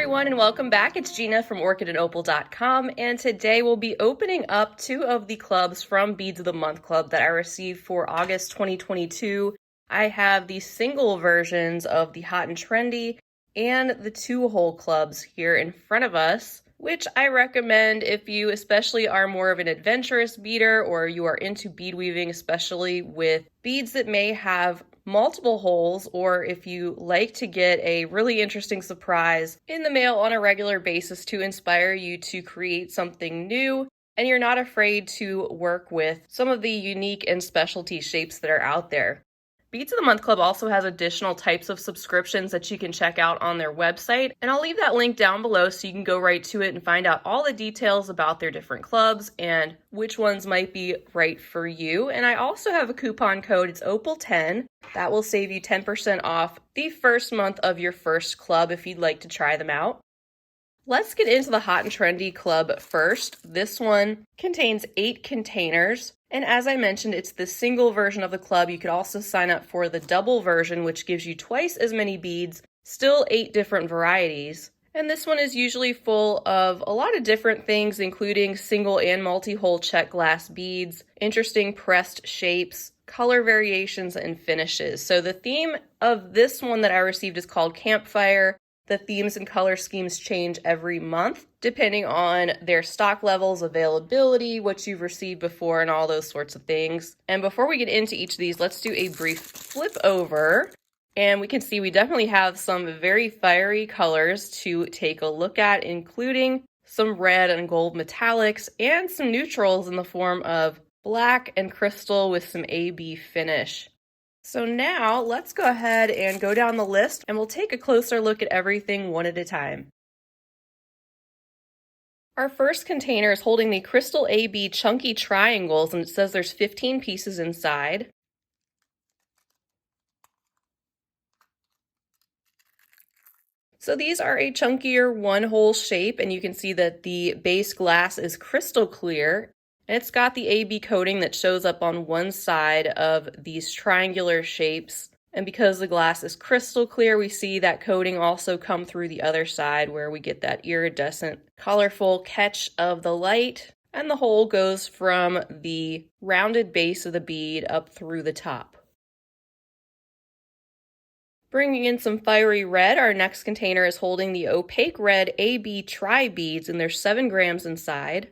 everyone, and welcome back. It's Gina from orchidandopal.com, and today we'll be opening up 2 of the clubs from Beads of the Month Club that I received for August 2022. I have the single versions of the Hot and Trendy and the 2-hole clubs here in front of us, which I recommend if you especially are more of an adventurous beader or you are into bead weaving, especially with beads that may have multiple holes, or if you like to get a really interesting surprise in the mail on a regular basis to inspire you to create something new, and you're not afraid to work with some of the unique and specialty shapes that are out there. Beads of the Month Club also has additional types of subscriptions that you can check out on their website, and I'll leave that link down below so you can go right to it and find out all the details about their different clubs and which ones might be right for you. And I also have a coupon code, it's Opal10, that will save you 10% off the first month of your first club if you'd like to try them out. Let's get into the Hot and Trendy Club first. This one contains 8 containers, and as I mentioned, it's the single version of the club. You could also sign up for the double version, which gives you twice as many beads, still 8 different varieties. And this one is usually full of a lot of different things, including single and multi-hole check glass beads, interesting pressed shapes, color variations, and finishes. So the theme of this one that I received is called Campfire. The themes and color schemes change every month, depending on their stock levels, availability, what you've received before, and all those sorts of things. And before we get into each of these, let's do a brief flip over. And we can see we definitely have some very fiery colors to take a look at, including some red and gold metallics and some neutrals in the form of black and crystal with some AB finish. So now let's go ahead and go down the list and we'll take a closer look at everything one at a time. Our first container is holding the Crystal AB chunky triangles, and it says there's 15 pieces inside. So these are a chunkier 1-hole shape, and you can see that the base glass is crystal clear. And it's got the AB coating that shows up on one side of these triangular shapes. And because the glass is crystal clear, we see that coating also come through the other side where we get that iridescent, colorful catch of the light. And the hole goes from the rounded base of the bead up through the top. Bringing in some fiery red, our next container is holding the opaque red AB tri beads, and there's 7 grams inside.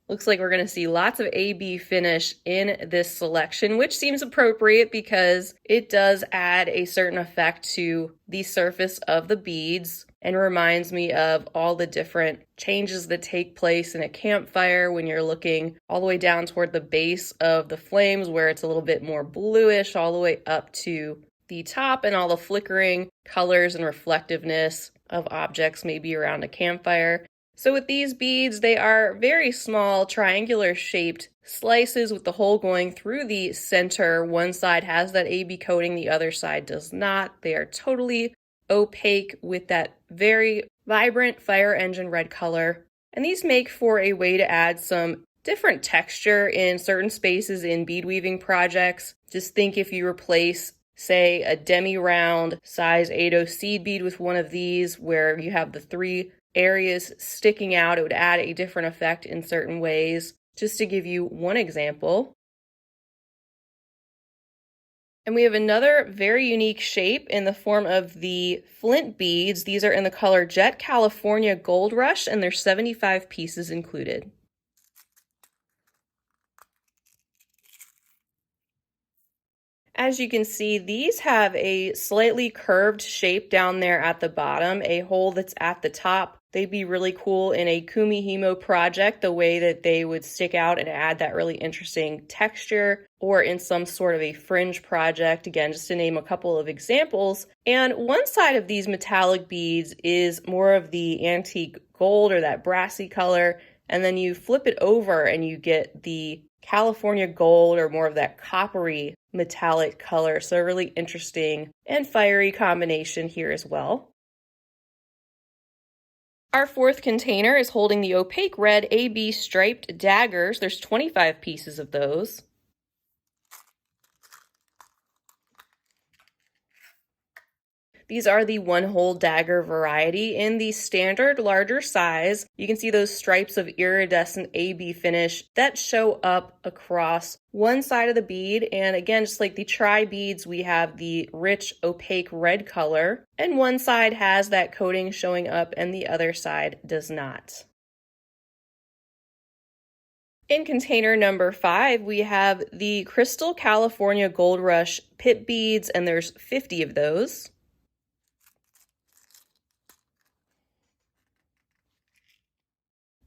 Looks like we're going to see lots of AB finish in this selection, which seems appropriate because it does add a certain effect to the surface of the beads and reminds me of all the different changes that take place in a campfire when you're looking all the way down toward the base of the flames where it's a little bit more bluish, all the way up to the top, and all the flickering colors and reflectiveness of objects maybe around a campfire. So with these beads, they are very small, triangular shaped slices with the hole going through the center. One side has that AB coating, the other side does not. They are totally opaque with that very vibrant fire engine red color. And these make for a way to add some different texture in certain spaces in bead weaving projects. Just think if you replace, say, a demi-round size 8/0 seed bead with one of these where you have the 3 areas sticking out, it would add a different effect in certain ways, just to give you one example. And we have another very unique shape in the form of the flint beads. These are in the color Jet California Gold Rush, and there's 75 pieces included. As you can see, these have a slightly curved shape down there at the bottom, a hole that's at the top. They'd be really cool in a kumihimo project, the way that they would stick out and add that really interesting texture, or in some sort of a fringe project, again, just to name a couple of examples. And one side of these metallic beads is more of the antique gold or that brassy color, and then you flip it over and you get the California gold or more of that coppery metallic color. So a really interesting and fiery combination here as well. Our fourth container is holding the opaque red AB striped daggers. There's 25 pieces of those. These are the one-hole dagger variety in the standard larger size. You can see those stripes of iridescent AB finish that show up across one side of the bead. And again, just like the tri beads, we have the rich opaque red color, and one side has that coating showing up and the other side does not. In container number 5, we have the Crystal California Gold Rush pip beads, and there's 50 of those.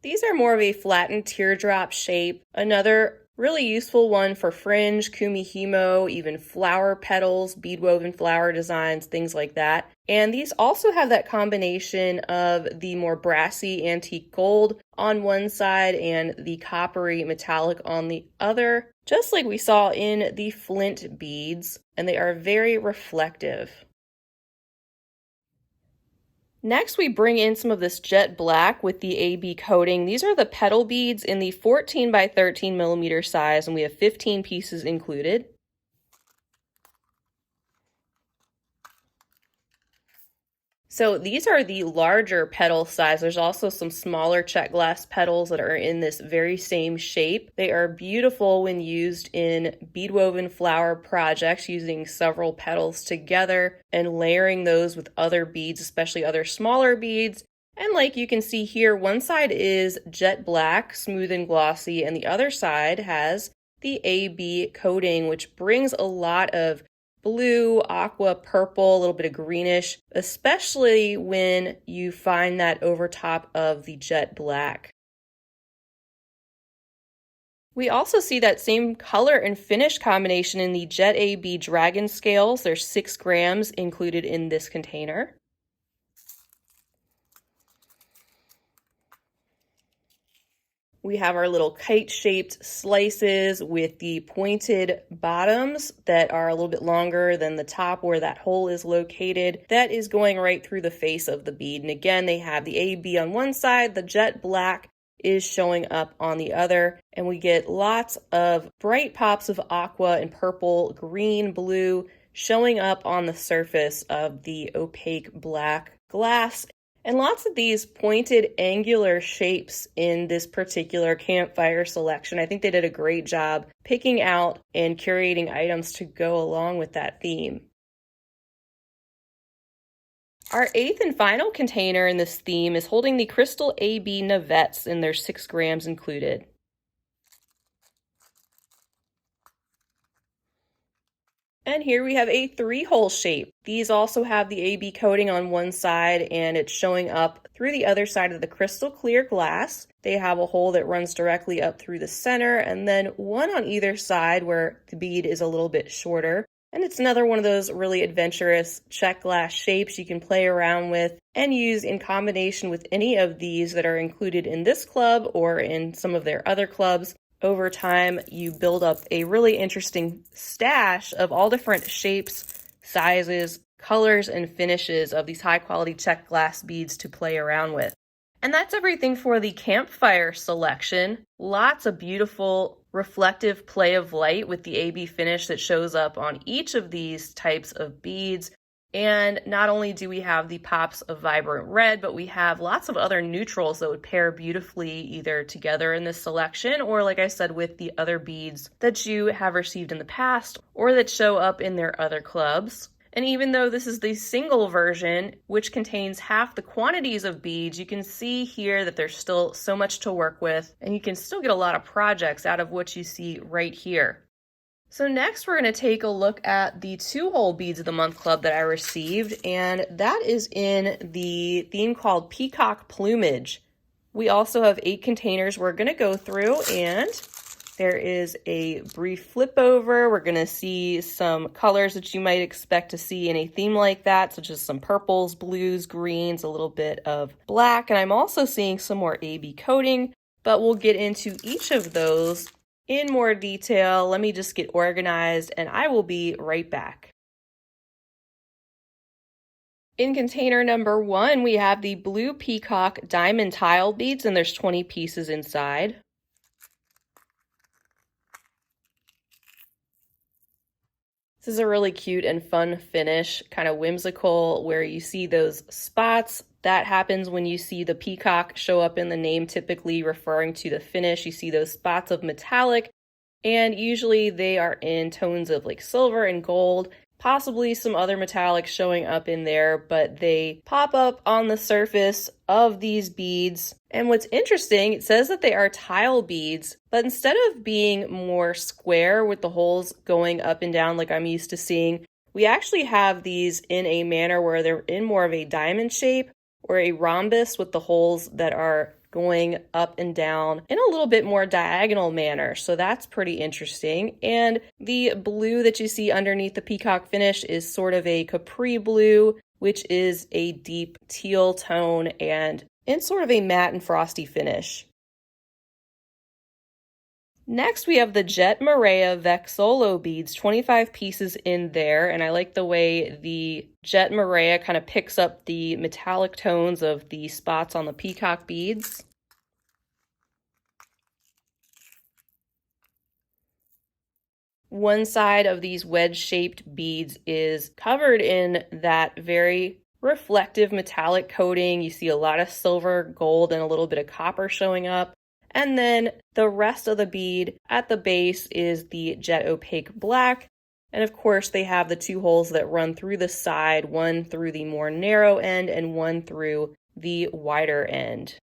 These are more of a flattened teardrop shape. Another really useful one for fringe, kumihimo, even flower petals, bead woven flower designs, things like that. And these also have that combination of the more brassy antique gold on one side and the coppery metallic on the other, just like we saw in the flint beads, and they are very reflective. Next, we bring in some of this jet black with the AB coating. These are the petal beads in the 14 by 13 millimeter size, and we have 15 pieces included. So these are the larger petal size. There's also some smaller check glass petals that are in this very same shape. They are beautiful when used in bead woven flower projects, using several petals together and layering those with other beads, especially other smaller beads. And like you can see here, one side is jet black, smooth and glossy, and the other side has the AB coating, which brings a lot of blue, aqua, purple, a little bit of greenish, especially when you find that over top of the jet black. We also see that same color and finish combination in the Jet AB Dragon scales. There's 6 grams included in this container. We have our little kite-shaped slices with the pointed bottoms that are a little bit longer than the top where that hole is located. That is going right through the face of the bead. And again, they have the AB on one side, the jet black is showing up on the other, and we get lots of bright pops of aqua and purple, green, blue showing up on the surface of the opaque black glass. And lots of these pointed angular shapes in this particular Campfire selection. I think they did a great job picking out and curating items to go along with that theme. Our 8th and final container in this theme is holding the Crystal AB Navettes, and there's 6 grams included. And here we have a 3-hole shape. These also have the AB coating on one side, and it's showing up through the other side of the crystal clear glass. They have a hole that runs directly up through the center, and then one on either side where the bead is a little bit shorter. And it's another one of those really adventurous check glass shapes you can play around with and use in combination with any of these that are included in this club or in some of their other clubs. Over time, you build up a really interesting stash of all different shapes, sizes, colors, and finishes of these high-quality check glass beads to play around with. And that's everything for the Campfire selection. Lots of beautiful reflective play of light with the AB finish that shows up on each of these types of beads. And not only do we have the pops of vibrant red, but we have lots of other neutrals that would pair beautifully either together in this selection or, like I said, with the other beads that you have received in the past or that show up in their other clubs. And even though this is the single version, which contains half the quantities of beads, you can see here that there's still so much to work with, and you can still get a lot of projects out of what you see right here. So next we're going to take a look at the 2-hole Beads of the Month Club that I received, and that is in the theme called Peacock Plumage. We also have 8 containers we're going to go through, and there is a brief flip over. We're going to see some colors that you might expect to see in a theme like that, such as some purples, blues, greens, a little bit of black, and I'm also seeing some more AB coating, but we'll get into each of those in more detail. Let me just get organized and I will be right back. In container number 1, we have the blue Peacock diamond tile beads, and there's 20 pieces inside. This is a really cute and fun finish, kind of whimsical, where you see those spots. That happens when you see the peacock show up in the name, typically referring to the finish. You see those spots of metallic, and usually they are in tones of like silver and gold, possibly some other metallics showing up in there, but they pop up on the surface of these beads. And what's interesting, it says that they are tile beads, but instead of being more square with the holes going up and down like I'm used to seeing, we actually have these in a manner where they're in more of a diamond shape or a rhombus with the holes that are going up and down in a little bit more diagonal manner. So that's pretty interesting. And the blue that you see underneath the peacock finish is sort of a capri blue, which is a deep teal tone and in sort of a matte and frosty finish. Next, we have the Jet Merrier Vexolo beads, 25 pieces in there, and I like the way the Jet Merrier kind of picks up the metallic tones of the spots on the peacock beads. One side of these wedge-shaped beads is covered in that very reflective metallic coating. You see a lot of silver, gold, and a little bit of copper showing up. And then the rest of the bead at the base is the jet opaque black. And of course, they have the two holes that run through the side, one through the more narrow end and one through the wider end.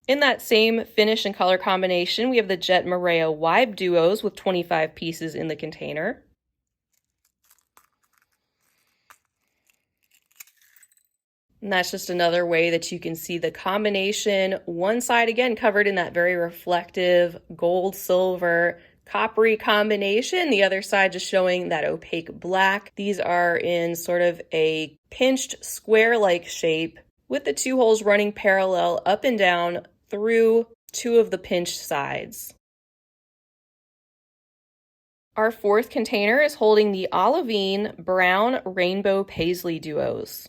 In that same finish and color combination, we have the Jet Merrier Wibe Duos with 25 pieces in the container. And that's just another way that you can see the combination. One side, again, covered in that very reflective gold, silver, coppery combination. The other side just showing that opaque black. These are in sort of a pinched square-like shape with the two holes running parallel up and down through two of the pinched sides. Our fourth container is holding the Olivine Brown Rainbow Paisley Duos.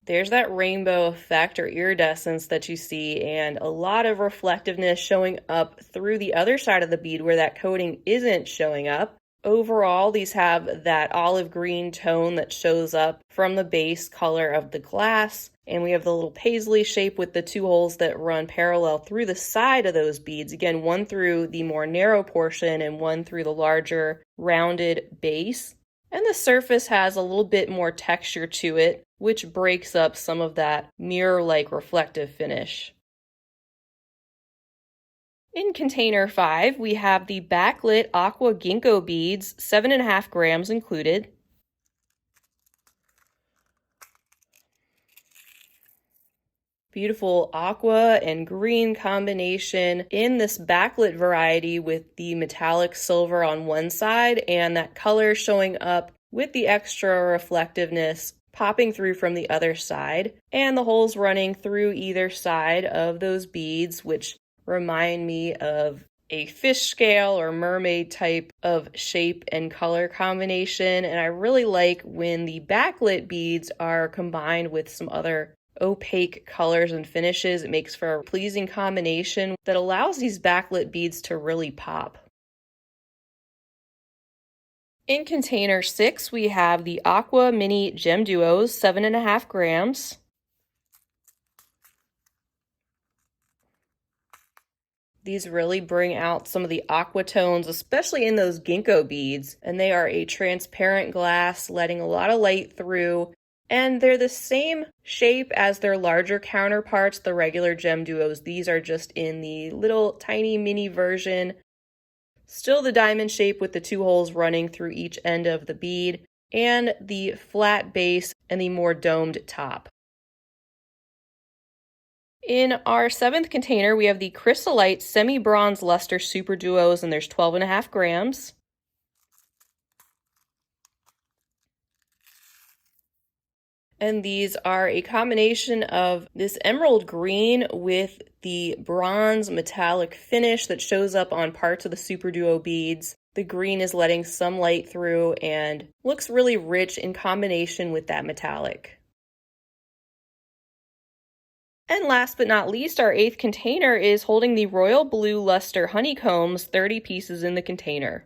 There's that rainbow effect or iridescence that you see, and a lot of reflectiveness showing up through the other side of the bead where that coating isn't showing up. Overall, these have that olive green tone that shows up from the base color of the glass, and we have the little paisley shape with the two holes that run parallel through the side of those beads. Again, one through the more narrow portion and one through the larger rounded base. And the surface has a little bit more texture to it, which breaks up some of that mirror-like reflective finish. In container 5, we have the backlit aqua ginkgo beads, 7.5 grams included. Beautiful aqua and green combination in this backlit variety with the metallic silver on one side and that color showing up with the extra reflectiveness popping through from the other side, and the holes running through either side of those beads, which remind me of a fish scale or mermaid type of shape and color combination. And I really like when the backlit beads are combined with some other opaque colors and finishes. It makes for a pleasing combination that allows these backlit beads to really pop. In container 6, we have the Aqua Mini Gem Duos, 7.5 grams. These really bring out some of the aqua tones, especially in those ginkgo beads, and they are a transparent glass, letting a lot of light through, and they're the same shape as their larger counterparts, the regular Gem Duos. These are just in the little tiny mini version. Still the diamond shape with the two holes running through each end of the bead, and the flat base and the more domed top. In our 7th container, we have the Chrysolite Semi-Bronze Luster Super Duos, and there's 12.5 grams. And these are a combination of this emerald green with the bronze metallic finish that shows up on parts of the Super Duo beads. The green is letting some light through and looks really rich in combination with that metallic. And last but not least, our 8th container is holding the Royal Blue Luster Honeycombs, 30 pieces in the container.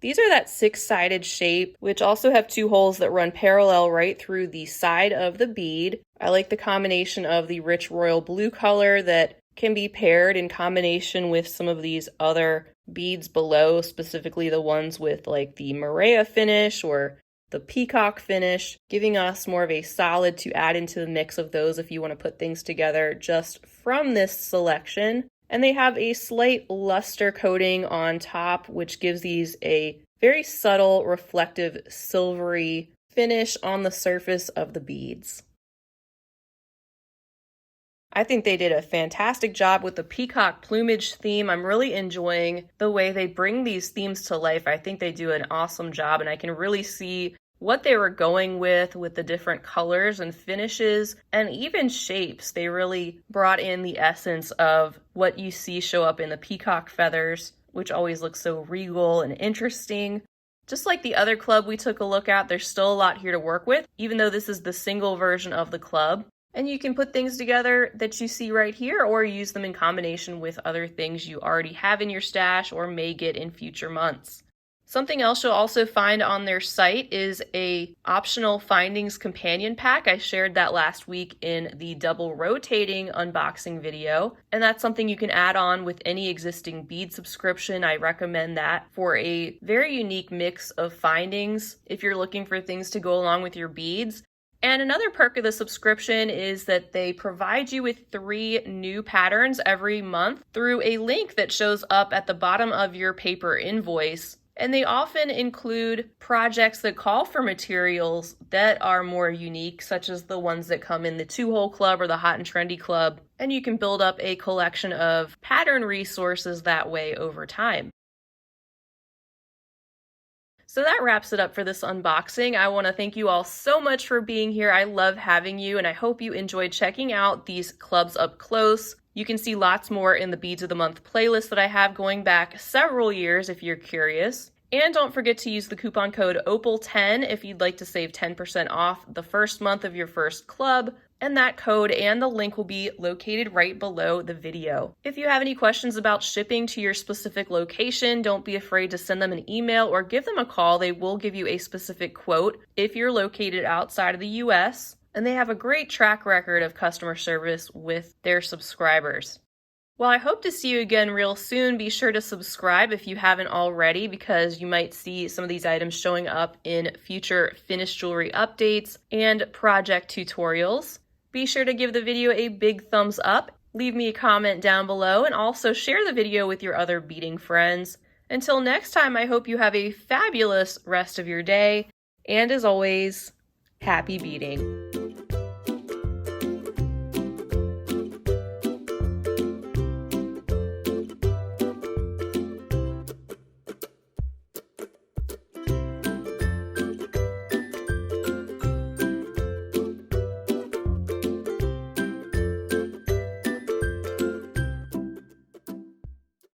These are that 6-sided shape, which also have 2 holes that run parallel right through the side of the bead. I like the combination of the rich royal blue color that can be paired in combination with some of these other beads below, specifically the ones with like the merrier finish or the peacock finish, giving us more of a solid to add into the mix of those if you want to put things together just from this selection. And they have a slight luster coating on top, which gives these a very subtle, reflective, silvery finish on the surface of the beads. I think they did a fantastic job with the peacock plumage theme. I'm really enjoying the way they bring these themes to life. I think they do an awesome job, and I can really see what they were going with the different colors and finishes and even shapes. They really brought in the essence of what you see show up in the peacock feathers, which always looks so regal and interesting. Just like the other club we took a look at, there's still a lot here to work with, even though this is the single version of the club. And you can put things together that you see right here or use them in combination with other things you already have in your stash or may get in future months. Something else you'll also find on their site is a optional findings companion pack. I shared that last week in the double rotating unboxing video, and that's something you can add on with any existing bead subscription. I recommend that for a very unique mix of findings if you're looking for things to go along with your beads. And another perk of the subscription is that they provide you with 3 new patterns every month through a link that shows up at the bottom of your paper invoice. And they often include projects that call for materials that are more unique, such as the ones that come in the 2-hole club or the hot and trendy club. And you can build up a collection of pattern resources that way over time. So that wraps it up for this unboxing. I want to thank you all so much for being here. I love having you, and I hope you enjoyed checking out these clubs up close. You can see lots more in the Beads of the Month playlist that I have going back several years if you're curious. And don't forget to use the coupon code OPAL10 if you'd like to save 10% off the first month of your first club. And that code and the link will be located right below the video. If you have any questions about shipping to your specific location, don't be afraid to send them an email or give them a call. They will give you a specific quote if you're located outside of the US. And they have a great track record of customer service with their subscribers. Well, I hope to see you again real soon. Be sure to subscribe if you haven't already, because you might see some of these items showing up in future finished jewelry updates and project tutorials. Be sure to give the video a big thumbs up, leave me a comment down below, and also share the video with your other beading friends. Until next time, I hope you have a fabulous rest of your day, and as always, happy beading.